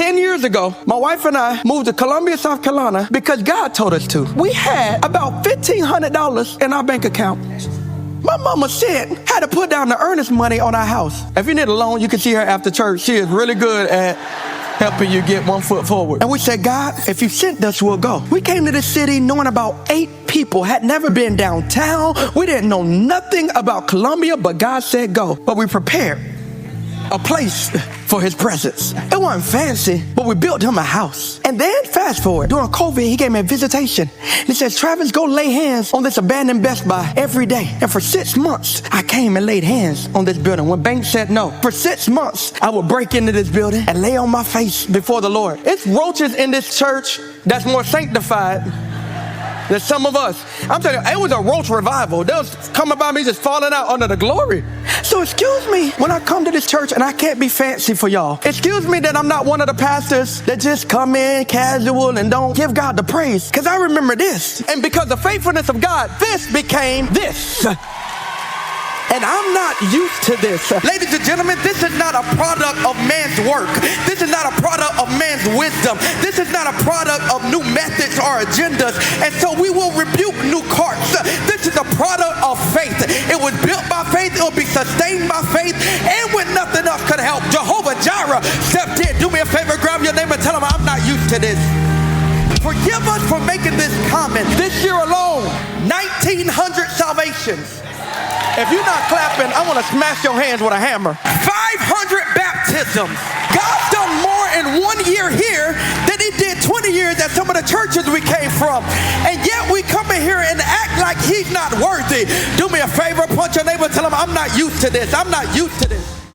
10 years ago, my wife and I moved to Columbia, South Carolina because God told us to. We had about $1,500 in our bank account. My mama said, had to put down the earnest money on our house. If you need a loan, you can see her after church. She is really good at helping you get one foot forward. And we said, God, if you sent us, we'll go. We came to this city knowing about 8 people, had never been downtown. We didn't know nothing about Columbia, but God said go. But we prepared a place for his presence. It wasn't fancy, but we built him a house. And then fast forward, during COVID, he gave me a visitation. He says, Travis, go lay hands on this abandoned Best Buy every day. And for 6 months, I came and laid hands on this building when banks said no. For 6 months, I would break into this building and lay on my face before the Lord. It's roaches in this church that's more sanctified than some of us. I'm telling you, it was a roach revival. They was coming by me just falling out under the glory. So excuse me when I come to this church and I can't be fancy for y'all. Excuse me that I'm not one of the pastors that just come in casual and don't give God the praise. Because I remember this. And because of the faithfulness of God, this became this. And I'm not used to this. Ladies and gentlemen, this is not a product of man's work. This is not a product of man's wisdom. This is not a product of new methods or agendas. And so we will rebuke new carts. This is a product of faith. It was built by faith. It will be sustained by faith. And when nothing else could help, Jehovah Jireh stepped in. Do me a favor, grab your neighbor and tell him I'm not used to this. Forgive us for making this comment. This year alone, 1,900 salvations. If you're not clapping, I want to smash your hands with a hammer. 500 baptisms. God's done more in 1 year here than he did 20 years at some of the churches we came from. And yet we come in here and act like he's not worthy. Do me a favor, punch your neighbor, tell him I'm not used to this. I'm not used to this.